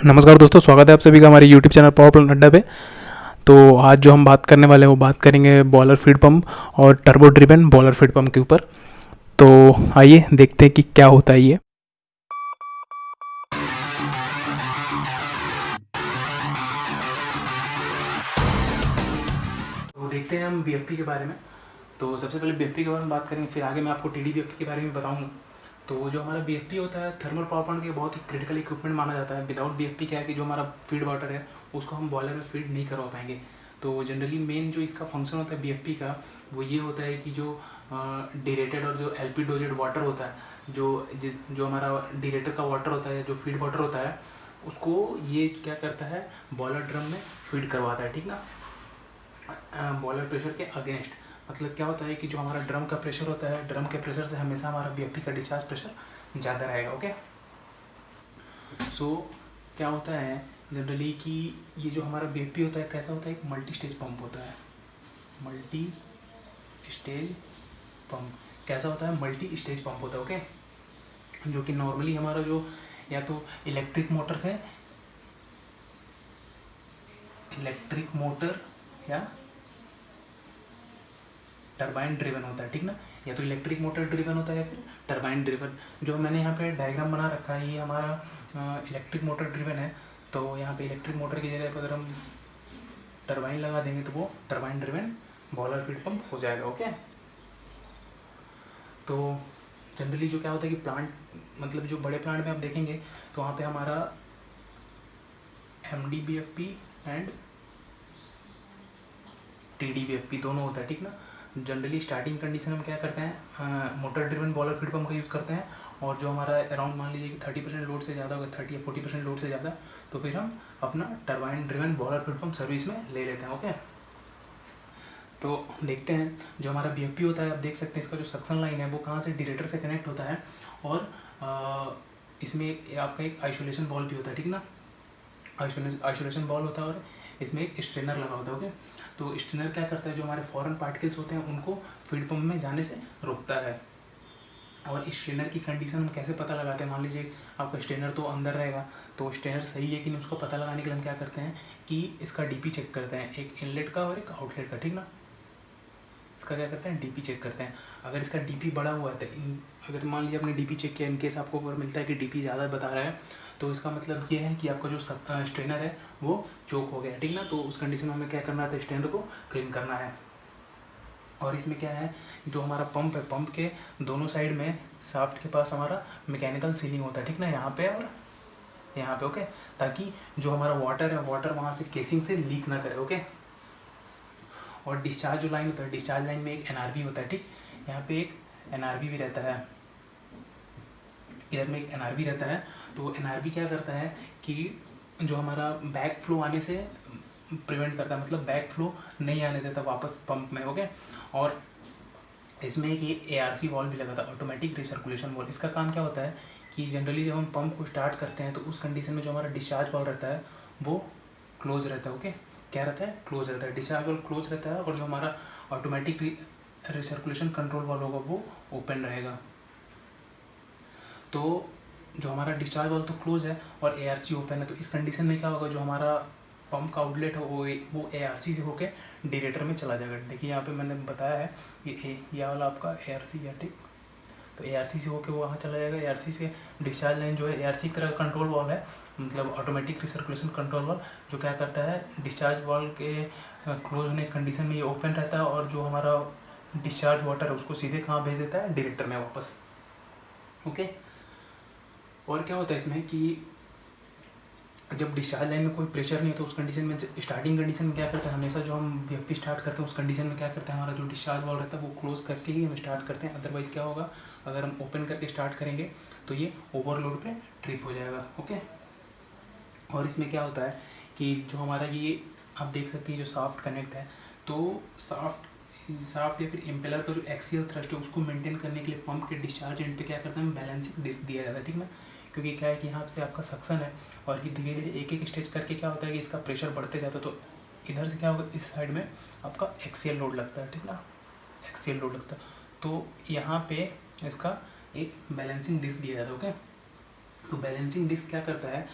नमस्कार दोस्तों, स्वागत है आप सभी का हमारे यूट्यूब चैनल पावर प्लांट अड्डा पे। तो आज जो हम बात करने वाले हैं वो बात करेंगे बॉयलर फीड पंप और turbo driven boiler feed pump के ऊपर। तो आइए देखते हैं कि क्या होता है ये। तो देखते हैं हम बीएफपी के बारे में। तो सबसे पहले बीएफपी के बारे में बात करेंगे, फिर आगे मैं आपको टीडीबीएफपी के बारे में बताऊंगा। तो जो हमारा बीएफपी होता है थर्मल पावर प्लांट के बहुत ही क्रिटिकल इक्विपमेंट माना जाता है। विदाउट बीएफपी क्या है कि जो हमारा फीड वाटर है उसको हम बॉयलर में फीड नहीं करवा पाएंगे। तो जनरली मेन जो इसका फंक्शन होता है बीएफपी का वो ये होता है कि जो डिरेटेड और जो एलपी डोजेड वाटर होता है, जो हमारा डिरेटर का वाटर होता है, जो फीड वाटर होता है, उसको ये क्या करता है, बॉयलर ड्रम में फीड करवाता है, ठीक ना। बॉयलर प्रेशर के अगेंस्ट। मतलब क्या होता है कि जो हमारा ड्रम का प्रेशर होता है, ड्रम के प्रेशर से हमेशा हमारा बीएफपी का डिस्चार्ज प्रेशर ज़्यादा रहेगा। ओके, सो क्या होता है जनरली कि ये जो हमारा बीएफपी होता है कैसा होता है, एक मल्टी स्टेज पंप होता है। मल्टी स्टेज पंप कैसा होता है, मल्टी स्टेज पंप होता है। ओके, जो कि नॉर्मली हमारा जो या तो इलेक्ट्रिक मोटर से इलेक्ट्रिक मोटर या टरबाइन ड्रिवन होता है, ठीक ना। या तो इलेक्ट्रिक मोटर ड्रिवन होता है या फिर टरबाइन ड्रिवन। जो मैंने यहाँ पे डायग्राम बना रखा है ये हमारा इलेक्ट्रिक मोटर ड्रिवन है। तो यहाँ पे इलेक्ट्रिक मोटर की जगह पर अगर हम टरबाइन लगा देंगे तो वो turbine driven boiler feed pump हो जाएगा। ओके, तो जनरली जो क्या होता है कि प्लांट, मतलब जो बड़े प्लांट में आप देखेंगे तो वहाँ पे हमारा एमडीबीएफपी एंड टीडीबीएफपी दोनों होता है, ठीक ना। जनरली स्टार्टिंग कंडीशन में क्या करते हैं, motor driven boiler feed pump का यूज़ करते हैं। और जो हमारा अराउंड मान लीजिए कि 30% लोड से ज़्यादा होगा, 30 या 40% लोड से ज़्यादा, तो फिर हम अपना turbine driven boiler feed pump service में ले लेते हैं। ओके, तो देखते हैं जो हमारा बीएफपी होता है, आप देख सकते हैं इसका जो सक्शन लाइन है वो कहाँ से, डिरेटर से कनेक्ट होता है। और इसमें आपका एक आइसोलेशन बॉल भी होता है, ठीक ना। आइसोलेशन बॉल होता है और इसमें एक स्ट्रेनर लगा होता है। ओके, तो स्ट्रेनर क्या करता है, जो हमारे फॉरेन पार्टिकल्स होते हैं उनको फीड पंप में जाने से रोकता है। और स्ट्रेनर की कंडीशन हम कैसे पता लगाते हैं, मान लीजिए आपका स्ट्रेनर तो अंदर रहेगा, तो स्ट्रेनर सही है कि नहीं उसको पता लगाने के लिए हम क्या करते हैं कि इसका डीपी चेक करते हैं, एक इनलेट का और एक आउटलेट का, ठीक ना। इसका क्या करते हैं, डीपी चेक करते हैं। अगर इसका डीपी बढ़ा हुआ है तो अगर मान लीजिए आपने डीपी चेक किया, इनकेस आपको अगर मिलता है कि डीपी ज़्यादा बता रहा है, तो इसका मतलब ये है कि आपका जो स्ट्रेनर है वो चोक हो गया, ठीक ना। तो उस कंडीशन में हमें क्या करना है, स्ट्रेनर को क्लीन करना है। और इसमें क्या है, जो हमारा पंप है, पंप के दोनों साइड में शाफ्ट के पास हमारा मैकेनिकल सीलिंग होता है, ठीक ना, यहाँ पे और यहाँ पे। ओके, ताकि जो हमारा वाटर है, वाटर वहाँ से केसिंग से लीक ना करे। ओके, और डिस्चार्ज जो लाइन होता है, डिस्चार्ज लाइन में एक एनआरबी होता है, ठीक। यहाँ पे एक एनआरबी भी रहता है, इधर में एक एनआरबी रहता है। तो एनआरबी क्या करता है कि जो हमारा बैक फ्लो आने से प्रिवेंट करता है, मतलब बैक फ्लो नहीं आने देता वापस पंप में। ओके, और इसमें एक एआरसी वॉल्व भी लगा था, ऑटोमेटिक रिसर्कुलेशन वॉल्व। इसका काम क्या होता है कि जनरली जब हम पंप को स्टार्ट करते हैं तो उस कंडीशन में जो हमारा डिस्चार्ज वॉल्व रहता है वो क्लोज रहता है। ओके, क्या रहता है, क्लोज रहता है, डिस्चार्ज वॉल्व क्लोज रहता है। और जो हमारा ऑटोमेटिक रिसर्कुलेशन कंट्रोल वॉल्व होगा वो ओपन रहेगा। तो जो हमारा डिस्चार्ज वाल्व तो क्लोज है और एआरसी ओपन है, तो इस कंडीशन में क्या होगा, जो हमारा पंप का आउटलेट है वो एआरसी से होके डिरेटर में चला जाएगा। देखिए यहाँ पे मैंने बताया है ये वाला आपका एआरसी है, ठीक। तो एआरसी से होके वो वहाँ चला जाएगा। एआरसी से डिस्चार्ज लाइन जो है एआरसी की तरह कंट्रोल वाल्व है, मतलब ऑटोमेटिक रिसर्कुलेशन कंट्रोल वाल्व, जो क्या करता है डिस्चार्ज वाल्व के क्लोज होने की कंडीशन में ये ओपन रहता है। और जो हमारा डिस्चार्ज वाटर है उसको सीधे कहाँ भेज देता है, डिरेक्टर में वापस। ओके, और क्या होता है इसमें कि जब डिस्चार्ज लाइन में कोई प्रेशर नहीं है तो उस कंडीशन में, स्टार्टिंग कंडीशन में क्या करते हैं, हमेशा जो हम बीएफपी स्टार्ट करते हैं उस कंडीशन में क्या करते हैं, हमारा जो डिस्चार्ज वाल्व रहता है वो क्लोज करके ही हम स्टार्ट करते हैं। अदरवाइज़ क्या होगा, अगर हम ओपन करके स्टार्ट करेंगे तो ये ओवरलोड पे ट्रिप हो जाएगा। ओके, और इसमें क्या होता है कि जो हमारा ये आप देख सकते हैं जो साफ्ट कनेक्ट है, तो साफ्ट या फिर इम्पेलर का जो एक्सियल थ्रस्ट है उसको मेंटेन करने के लिए पंप के डिस्चार्ज एंड पे क्या करते हैं, बैलेंसिंग डिस्क दिया जाता है, ठीक ना। क्योंकि क्या है कि यहाँ से आपका सक्शन है और कि धीरे धीरे एक एक स्टेज करके क्या होता है कि इसका प्रेशर बढ़ते जाता है। तो इधर से क्या होगा, इस साइड में आपका एक्सियल लोड लगता है, ठीक ना, एक्सियल लोड लगता है। तो यहाँ पे इसका एक बैलेंसिंग डिस्क दिया जाता है। ओके, तो बैलेंसिंग डिस्क क्या करता है,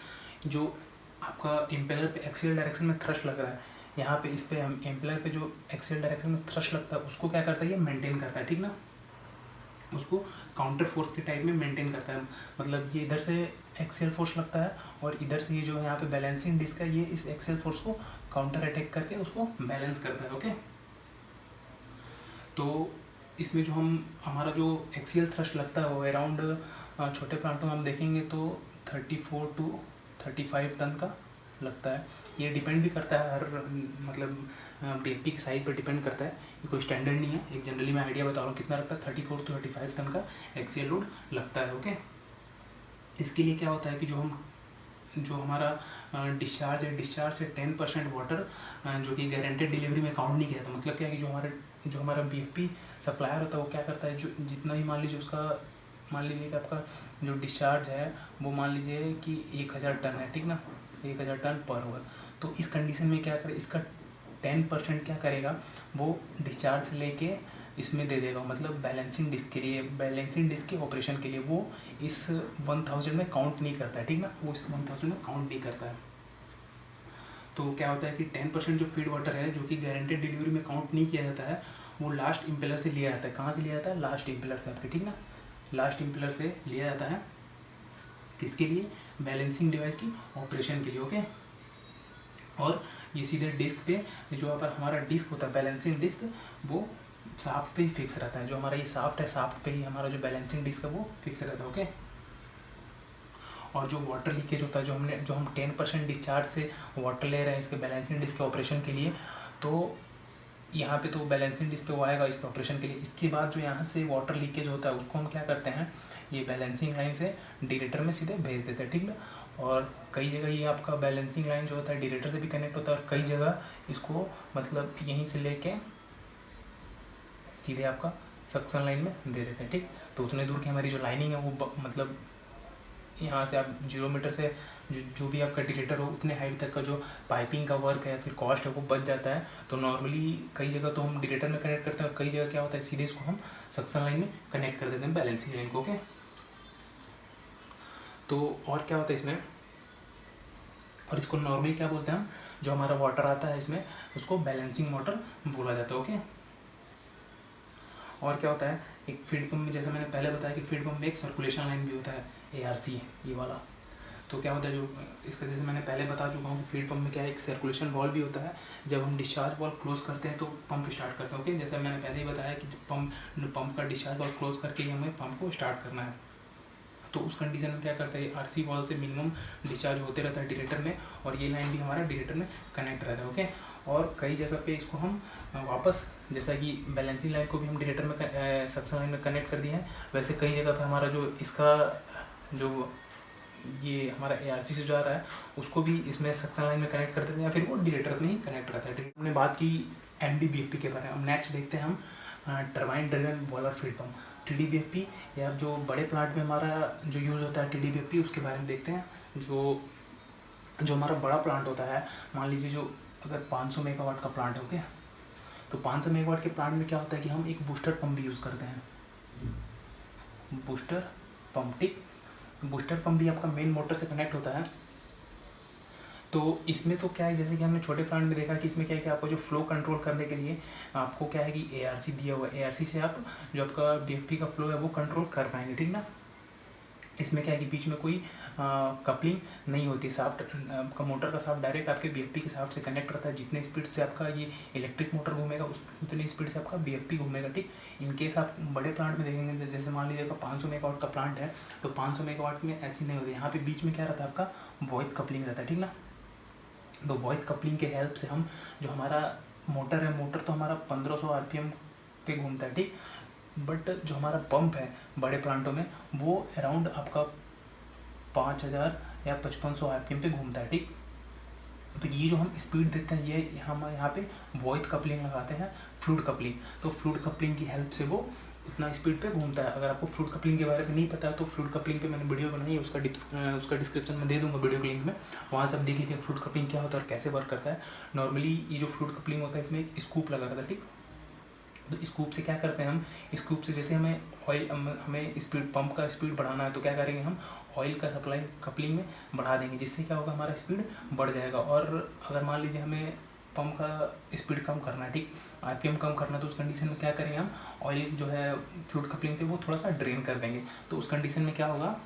जो आपका इम्पेलर पे एक्सियल डायरेक्शन में थ्रस्ट लग रहा है, यहाँ पे इस पे हम इम्पेलर पे जो एक्सियल डायरेक्शन में थ्रस्ट लगता है उसको क्या करता है, ये मेंटेन करता है, ठीक ना, उसको काउंटर फोर्स के टाइप में मेंटेन करता है। मतलब ये इधर से एक्सियल फोर्स लगता है और इधर से ये जो यहाँ पे बैलेंसिंग डिस्क है ये इस एक्सियल फोर्स को काउंटर अटैक करके उसको बैलेंस करता है। ओके, तो इसमें जो हमारा जो एक्सियल थ्रस्ट लगता है वो अराउंड छोटे प्लांटों में हम देखेंगे तो 34 to 35 टन का लगता है। ये डिपेंड भी करता है हर मतलब बीएफपी के साइज़ पर डिपेंड करता है, ये कोई स्टैंडर्ड नहीं है, एक जनरली मैं आइडिया बता रहा हूँ कितना लगता है, 34 to 35 टन का एक्सियल लोड लगता है। ओके, इसके लिए क्या होता है कि जो हमारा डिस्चार्ज है, डिस्चार्ज से 10% वाटर जो कि गारंटेड डिलीवरी में काउंट नहीं किया था। मतलब क्या है कि जो हमारा बीएफपी सप्लायर होता है वो क्या करता है, जो जितना भी मान लीजिए कि आपका जो डिस्चार्ज है वो मान लीजिए कि 1000 टन है, ठीक ना, 1000 टन पर आवर। तो इस कंडीशन में क्या करे, इसका 10% क्या करेगा, वो डिस्चार्ज लेके इसमें दे देगा, मतलब बैलेंसिंग डिस्क के लिए, बैलेंसिंग डिस्क के ऑपरेशन के लिए वो इस 1000 में काउंट नहीं करता है, ठीक ना, वो इस 1000 में काउंट नहीं करता है। तो क्या होता है कि 10% जो फीड वाटर है जो कि गारंटेड डिलीवरी में काउंट नहीं किया जाता है वो लास्ट इम्पेलर से लिया जाता है। कहाँ से लिया जाता है, लास्ट इम्पेलर से आपके, ठीक ना, लास्ट इम्पेलर से लिया जाता है, किसके लिए, बैलेंसिंग डिवाइस की ऑपरेशन के लिए। ओके, और ये सीधे डिस्क पे जो पर हमारा डिस्क होता है बैलेंसिंग डिस्क वो साफ्ट पे ही फिक्स रहता है, जो हमारा ये साफ्ट है साफ्ट पे ही हमारा जो बैलेंसिंग डिस्क है वो फिक्स रहता है। ओके, और जो वाटर लीकेज होता है जो हम 10% डिस्चार्ज से वाटर ले रहे हैं इसके बैलेंसिंग डिस्क के ऑपरेशन के लिए, तो यहाँ पे तो बैलेंसिंग डिस्क पे वो आएगा इसके ऑपरेशन के लिए। इसके बाद जो यहाँ से वाटर लीकेज होता है उसको हम क्या करते हैं, ये बैलेंसिंग लाइन से डिरेटर में सीधे भेज देते हैं, ठीक ना। और कई जगह ये आपका बैलेंसिंग लाइन जो होता है डिरेटर से भी कनेक्ट होता है और कई जगह इसको मतलब यहीं से लेके सीधे आपका सक्शन लाइन में दे देते हैं, ठीक। तो उतने दूर की हमारी जो लाइनिंग है वो मतलब यहाँ से आप 0 मीटर से जो भी आपका डिरेटर हो उतने हाइट तक का जो पाइपिंग का वर्क है फिर कॉस्ट है वो बच जाता है। तो नॉर्मली कई जगह तो हम डिरेटर में कनेक्ट करते हैं और कई जगह क्या होता है सीधे इसको हम सक्शन लाइन में कनेक्ट कर देते हैं बैलेंसिंग लाइन को। ओके, तो और क्या होता है इसमें, और इसको नॉर्मली क्या बोलते हैं हम, जो हमारा वाटर आता है इसमें उसको बैलेंसिंग वाटर बोला जाता है। ओके, और क्या होता है, एक फीड पंप में जैसे मैंने पहले बताया कि फीड पंप में एक सर्कुलेशन लाइन भी होता है, ARC ये वाला। तो क्या होता है, जो इसका जैसे मैंने पहले बता चुका हूँ फीड पंप में क्या है, एक सर्कुलेशन वॉल्व भी होता है। जब हम डिस्चार्ज वॉल्व क्लोज करते हैं तो पंप स्टार्ट करते हैं। ओके, जैसे मैंने पहले ही बताया कि पंप का डिस्चार्ज वॉल्व क्लोज करके ही हमें पंप को स्टार्ट करना है। तो उस कंडीशन में क्या करता है, RC वॉल्व से मिनिमम डिस्चार्ज होते रहता है डिरेटर में और ये लाइन भी हमारा डिरेटर में कनेक्ट रहता है। ओके, और कई जगह पे इसको हम वापस जैसा कि बैलेंसिंग लाइन को भी हम डिरेटर में सक्शन लाइन में कनेक्ट कर दिए हैं, वैसे कई जगह पे हमारा जो इसका जो ये हमारा ARC से जो आ रहा है उसको भी इसमें सक्शन लाइन में कनेक्ट कर देते हैं या फिर वो डिरेटर में ही कनेक्ट रहता है। हमने बात की MDBFP के बारे में, अब नेक्स्ट देखते हैं हम turbine driven boiler feed pump TDBFP, या जो बड़े प्लांट में हमारा जो यूज़ होता है TDBFP उसके बारे में देखते हैं। जो हमारा बड़ा प्लांट होता है, मान लीजिए जो अगर 500 मेगावाट का प्लांट हो गया तो 500 मेगावाट के प्लांट में क्या होता है कि हम एक बूस्टर पंप भी यूज़ करते हैं, बूस्टर पंप, ठीक। बूस्टर पंप भी आपका मेन मोटर से कनेक्ट होता है। तो इसमें तो क्या है, जैसे कि हमने छोटे प्लांट में देखा कि इसमें क्या है कि आपको जो फ्लो कंट्रोल करने के लिए आपको क्या है कि ARC दिया हुआ है, ARC से आप जो आपका BFP का फ्लो है वो कंट्रोल कर पाएंगे, ठीक ना। इसमें क्या है कि बीच में कोई कपलिंग नहीं होती, साफ्ट का मोटर का साफ्ट डायरेक्ट आपके BFP के साफ्ट से कनेक्ट रहता है। जितने स्पीड से आपका ये इलेक्ट्रिक मोटर घूमेगा उतनी स्पीड से आपका BFP घूमेगा, ठीक। इनकेस आप बड़े प्लांट में देखेंगे जैसे मान लीजिए आपका 500 मेगावाट का प्लांट है तो 500 मेगावाट में ऐसी नहीं होती, यहाँ पे बीच में क्या रहता है आपका वॉइड कपलिंग रहता है, ठीक ना। तो वॉइड कपलिंग के हेल्प से हम जो हमारा मोटर है, मोटर तो हमारा 1500 RPM पे घूमता है, ठीक। बट जो हमारा पंप है बड़े प्लांटों में वो अराउंड आपका 5000 या 5500 RPM पे घूमता है, ठीक। तो ये जो हम स्पीड देते हैं ये हम यहाँ पे वॉइड कपलिंग लगाते हैं, फ्लूइड कपलिंग। तो फ्लूइड कपलिंग की हेल्प से वो इतना स्पीड पे घूमता है। अगर आपको फ्लूइड कपलिंग के बारे में नहीं पता तो फ्लूइड कपलिंग पे मैंने वीडियो बनाई है, उसका डिस्क्रिप्शन में दे दूंगा वीडियो के लिंक में, वहाँ से आप देख लीजिए फ्लूइड कपलिंग क्या होता है और कैसे वर्क करता है। नॉर्मली ये जो फ्लूइड कपलिंग होता है इसमें एक स्कूप लगा रहता है, ठीक। तो स्कूप से क्या करते हैं हम, स्कूप से जैसे हमें ऑयल, हमें स्पीड, पंप का स्पीड बढ़ाना है तो क्या करेंगे हम, ऑयल का सप्लाई कपलिंग में बढ़ा देंगे, जिससे क्या होगा, हमारा स्पीड बढ़ जाएगा। और अगर मान लीजिए हमें पंप का स्पीड कम करना है, ठीक, आरपीएम कम करना है, तो उस कंडीशन में क्या करेंगे हम, ऑयल जो है फ्लूइड कपलिंग से वो थोड़ा सा ड्रेन कर देंगे। तो उस कंडीशन में क्या होगा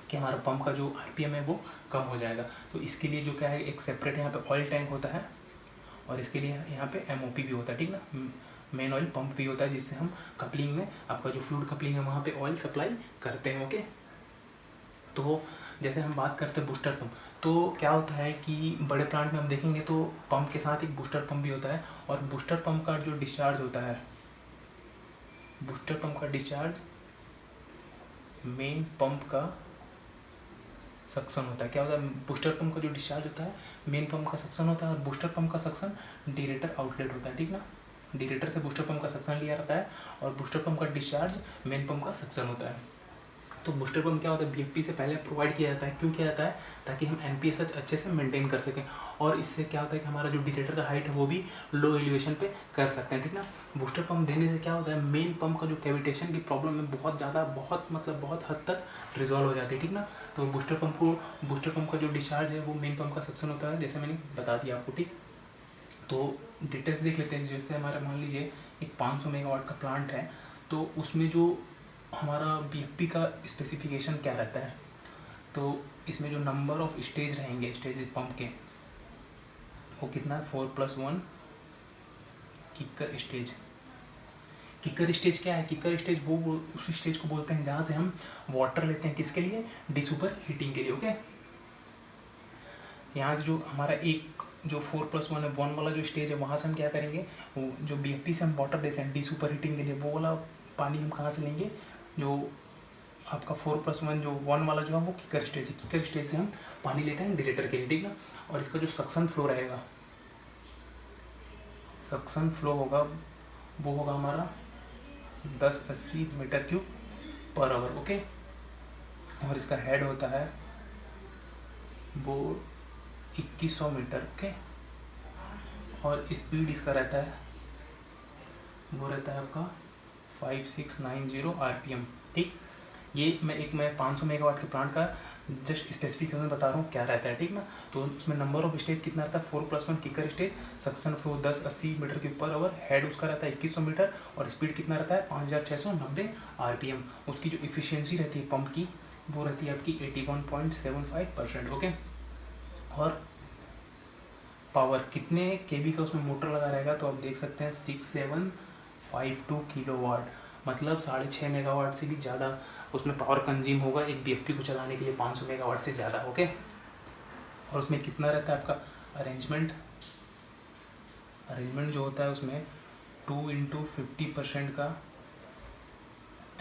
कि हमारा पंप का जो आरपीएम है वो कम हो जाएगा। तो इसके लिए जो क्या है, एक सेपरेट यहाँ पे ऑयल टैंक होता है, और इसके लिए यहाँ पे एमओपी भी होता है, ठीक ना, मेन ऑयल पंप भी होता है, जिससे हम कपलिंग में आपका जो फ्लूइड कपलिंग है वहाँ पे ऑयल सप्लाई करते हैं। ओके, तो जैसे हम बात करते हैं बूस्टर पंप, तो क्या होता है कि बड़े प्लांट में हम देखेंगे तो पंप के साथ एक बूस्टर पंप भी होता है, और बूस्टर पंप का जो डिस्चार्ज होता है, बूस्टर पंप का डिस्चार्ज मेन पंप का सक्शन होता है। क्या होता है, बूस्टर पंप का जो डिस्चार्ज होता है मेन पंप का सक्शन होता है, और बूस्टर पंप का सक्शन डीरेटर आउटलेट होता है, ठीक ना, डीरेटर से बूस्टर पंप का सक्शन लिया जाता है, और बूस्टर पंप का डिस्चार्ज मेन पंप का सक्शन होता है। तो बूस्टर पंप क्या होता है, बीएफपी से पहले प्रोवाइड किया जाता है, क्यों किया जाता है, ताकि हम एनपीएसएच अच्छे से मेंटेन कर सकें, और इससे क्या होता है कि हमारा जो डिटेटर का हाइट है वो भी लो एलिवेशन पे कर सकते हैं, ठीक ना। बूस्टर पंप देने से क्या होता है, मेन पंप का जो कैविटेशन की प्रॉब्लम है बहुत ज़्यादा, बहुत हद तक रिजॉल्व हो जाती है, ठीक ना। तो बूस्टर पंप का जो डिस्चार्ज है वो मेन पंप का सक्शन होता है, जैसे मैंने बता दिया आपको, ठीक। तो डिटेल्स देख लेते हैं। जैसे हमारा मान लीजिए एक 500 मेगावाट का प्लांट है, तो उसमें जो हमारा बीएफपी का स्पेसिफिकेशन क्या रहता है, तो इसमें जो नंबर ऑफ स्टेज रहेंगे, स्टेज पंप के, वो कितना है, 4+1 किकर स्टेज। किकर स्टेज क्या है, किकर स्टेज वो उस स्टेज को बोलते हैं जहाँ से हम वाटर लेते हैं, किसके लिए, डिसुपर हीटिंग के लिए। ओके, यहाँ से जो हमारा एक जो 4+1 है, 1 वाला जो स्टेज है, वहाँ से हम क्या करेंगे, वो जो बीएफपी से हम वाटर देते हैं डिसुपर हीटिंग के लिए, वो वाला पानी हम कहाँ से लेंगे, जो आपका 4+1 जो 1 वाला जो है वो किकर स्टेज है, किकर स्टेज से हम पानी लेते हैं डिरेटर के लिए, ठीक ना। और इसका जो सक्शन फ्लो रहेगा, सक्शन फ्लो होगा वो होगा हमारा 1080 metre cube per hour. Okay, और इसका हेड होता है वो 2100 मीटर। ओके, और स्पीड इसका रहता है वो रहता है आपका 5690 आरपीएम, ठीक। ये मैं 500 मेगावाट के प्लांट का जस्ट स्पेसिफिकेशन बता रहा हूँ क्या रहता है, ठीक ना। तो उसमें नंबर ऑफ स्टेज कितना रहता है, 4+1 kicker stage, suction flow 1080 metre cube per hour, head उसका रहता है 2100 मीटर, और स्पीड कितना रहता है 5690 आरपीएम। उसकी जो इफिशियंसी रहती है पंप की वो रहती है आपकी 81.75%। ओके, और पावर कितने केवी का उसमें मोटर लगा रहेगा, तो आप देख सकते हैं 6752 किलोवाट, मतलब 6.5 मेगावाट से भी ज़्यादा उसमें पावर कंज्यूम होगा एक बीएफपी को चलाने के लिए, 500 मेगावाट से ज़्यादा। ओके, और उसमें कितना रहता है आपका अरेंजमेंट जो होता है उसमें 2 × 50% का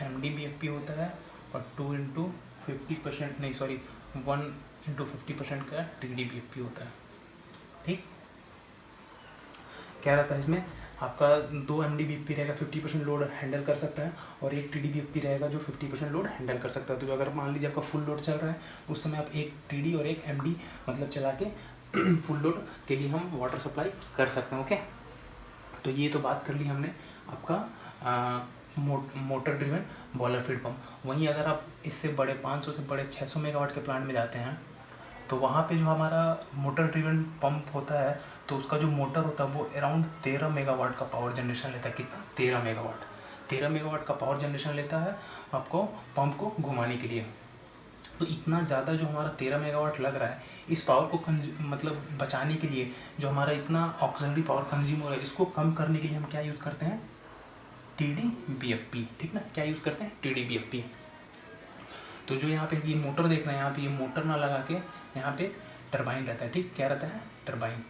MDBFP होता है, और 2 × 50% नहीं सॉरी 1 × 50% का TDBFP होता है, ठीक। क्या रहता है इसमें, आपका 2 MDBFP रहेगा 50% लोड हैंडल कर सकता है, और एक TDBFP रहेगा जो 50% लोड हैंडल कर सकता है। तो अगर मान लीजिए आपका फुल लोड चल रहा है तो उस समय आप एक TD और एक MD मतलब चला के फुल लोड के लिए हम वाटर सप्लाई कर सकते हैं। ओके, तो ये तो बात कर ली हमने आपका motor driven boiler feed pump. वहीं अगर आप इससे बड़े 500 से बड़े 600 मेगावाट के प्लांट में जाते हैं तो वहाँ पे जो हमारा मोटर ड्रिवन पंप होता है, तो उसका जो मोटर होता है वो अराउंड 13 मेगावाट का पावर जनरेशन लेता है। कितना, 13 मेगावाट का पावर जनरेशन लेता है आपको पंप को घुमाने के लिए। तो इतना ज़्यादा जो हमारा 13 मेगावाट लग रहा है, इस पावर को मतलब बचाने के लिए जो हमारा इतना ऑक्सिलरी पावर कंज्यूम हो रहा है, इसको कम करने के लिए हम क्या यूज़ करते हैं, TDBFP, ठीक ना। क्या यूज़ करते हैं, TDBFP। तो जो यहाँ पे ये मोटर देख रहे हैं, यहाँ पे ये मोटर ना लगा के यहाँ पे टरबाइन रहता है, ठीक। क्या रहता है, टरबाइन।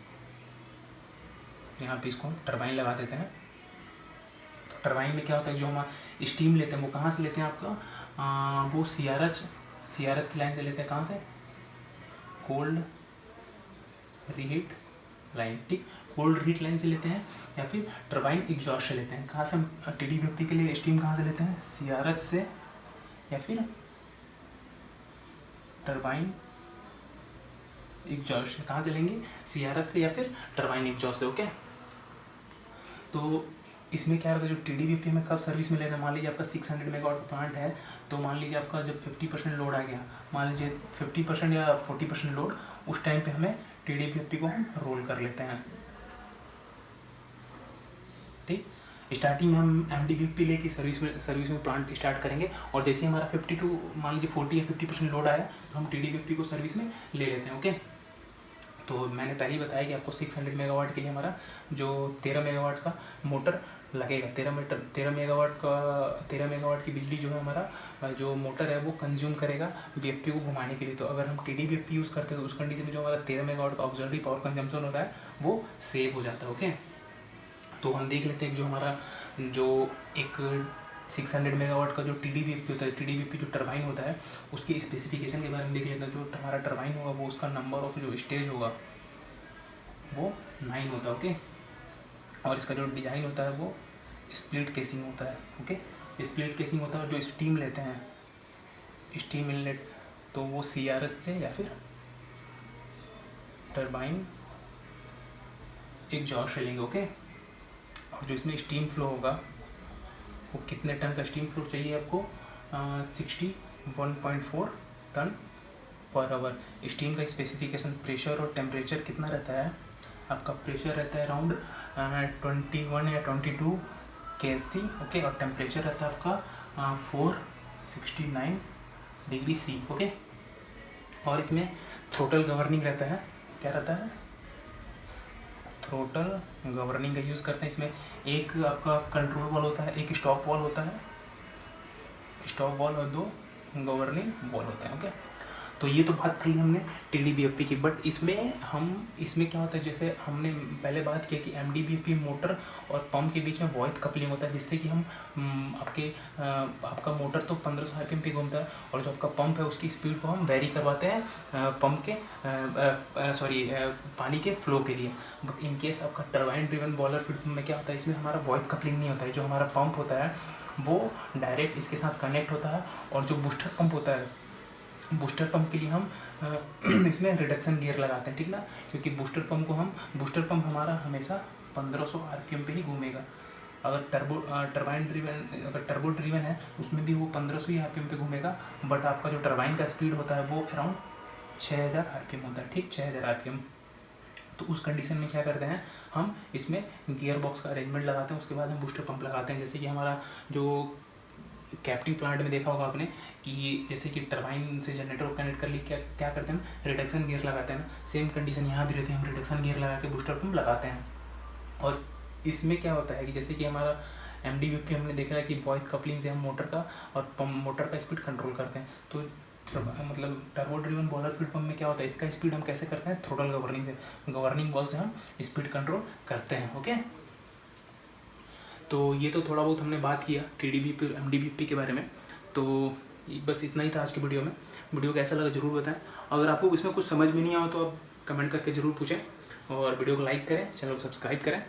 यहाँ पे इसको हम टरबाइन लगा देते हैं। तो टरबाइन में क्या होता है, जो हम स्टीम लेते हैं वो कहाँ से लेते हैं आपका, वो CRH की लाइन से लेते हैं। कहाँ से, कोल्ड रीहीट लाइन, ठीक। कोल्ड हीट लाइन से लेते हैं, या फिर टरबाइन एग्जॉस्ट से लेते हैं। कहाँ से हम TDBFP के लिए स्टीम कहाँ से लेते हैं, CRH से, या फिर टरबाइन एग्जॉस्ट कहाँ से लेंगे, CRH से या फिर टरबाइन एग्जॉस्ट से। ओके, तो इसमें क्या होगा, जो TDBP में कब सर्विस में लेना, मान लीजिए आपका 600 मेगावाट का प्लांट है, तो मान लीजिए आपका जब 50% लोड आ गया, मान लीजिए 50% या 40% लोड, उस टाइम पे हमें TDBP को हम रोल कर लेते हैं। ठीक, स्टार्टिंग में हम MDBP लेके सर्विस में प्लांट स्टार्ट करेंगे, और जैसे ही हमारा 52 मान लीजिए 40 या 50% लोड आया तो हम TDBP को सर्विस में ले लेते हैं। ओके, तो मैंने पहले ही बताया कि आपको 600 मेगावाट के लिए हमारा जो 13 मेगावाट का मोटर लगेगा, 13 मेगावाट की बिजली जो है हमारा जो मोटर है वो कंज्यूम करेगा BFP को घुमाने के लिए। तो अगर हम TDBP यूज़ करते हैं तो उस कंडीशन में जो हमारा 13 मेगावाट का ऑक्सिलरी पावर कंजम्पशन हो रहा है वो सेव हो जाता है। ओके, तो हम देख लेते हैं जो हमारा जो एक 600 मेगावाट का जो TDBP होता है, TDBP जो टरबाइन होता है उसकी स्पेसिफिकेशन के बारे में देख लेते हैं। जो हमारा टरबाइन होगा वो उसका नंबर ऑफ जो स्टेज होगा वो 9 होता है। ओके, और इसका जो डिज़ाइन होता है वो स्प्लिट केसिंग होता है। ओके, स्प्लिट केसिंग होता है, और जो स्टीम लेते हैं, स्टीम इनलेट, तो वो CRH से या फिर टरबाइन एग्जॉस्ट से लेंगे। ओके, और जो इसमें स्टीम फ्लो होगा वो कितने टन का स्टीम फ्लो चाहिए आपको, 61.4 टन पर आवर। स्टीम का स्पेसिफिकेशन, प्रेशर और टेम्परेचर कितना रहता है आपका, प्रेशर रहता है अराउंड 21 या 22 kC। ओके, और टेम्परेचर रहता है आपका 469 डिग्री C। ओके, और इसमें थ्रोटल गवर्निंग रहता है, क्या रहता है, थ्रोटल गवर्निंग का यूज़ करते हैं। इसमें एक आपका कंट्रोल वॉल होता है, एक स्टॉप वॉल होता है, स्टॉप वॉल, और 2 गवर्निंग वॉल होते हैं। ओके, तो ये तो बात कर ली हमने TDBP की। बट इसमें क्या होता है, जैसे हमने पहले बात किया कि MDBP मोटर और पंप के बीच में वॉइड कपलिंग होता है, जिससे कि हम आपका मोटर तो 1500 RPM पे घूमता है, और जो आपका पंप है उसकी स्पीड को हम वेरी करवाते हैं पंप के पानी के फ्लो के लिए। बट इन केस आपका टरबाइन ड्रिवन बॉयलर फीड में क्या होता है, इसमें हमारा वॉइड कपलिंग नहीं होता है। जो हमारा पंप होता है वो डायरेक्ट इसके साथ कनेक्ट होता है, और जो बूस्टर पंप होता है, बूस्टर पंप के लिए हम इसमें रिडक्शन गियर लगाते हैं। ठीक ना, क्योंकि बूस्टर पंप हमारा हमेशा 1500 RPM पे ही घूमेगा। अगर टर्बो ड्रिवन है उसमें भी वो 1500 ही RPM पे घूमेगा, बट आपका जो टरबाइन का स्पीड होता है वो अराउंड 6000 RPM होता है। ठीक, 6000 RPM। तो उस कंडीशन में क्या करते हैं, हम इसमें गियर बॉक्स का अरेंजमेंट लगाते हैं, उसके बाद हम बूस्टर पंप लगाते हैं। जैसे कि हमारा जो कैप्टिव प्लांट में देखा होगा आपने कि जैसे कि टरबाइन से जनरेटर को कनेक्ट कर ली, क्या करते हैं, रिडक्शन गियर लगाते हैं ना, सेम कंडीशन यहाँ भी रहती है, हम रिडक्शन गियर लगा के बूस्टर पंप लगाते हैं। और इसमें क्या होता है कि जैसे कि हमारा MDBP हमने देखा है कि वॉइड कपलिंग से हम मोटर का स्पीड कंट्रोल करते हैं। तो मतलब turbo driven boiler feed pump में क्या होता है, इसका स्पीड हम कैसे करते हैं, थ्रोटल गवर्निंग से, गवर्निंग बॉल से हम स्पीड कंट्रोल करते हैं। ओके, तो ये तो थोड़ा बहुत हमने बात किया TDBP और MDBP के बारे में। तो बस इतना ही था आज की वीडियो में। वीडियो कैसा लगा ज़रूर बताएं। अगर आपको इसमें कुछ समझ में नहीं आया तो आप कमेंट करके ज़रूर पूछें, और वीडियो को लाइक करें, चैनल को सब्सक्राइब करें।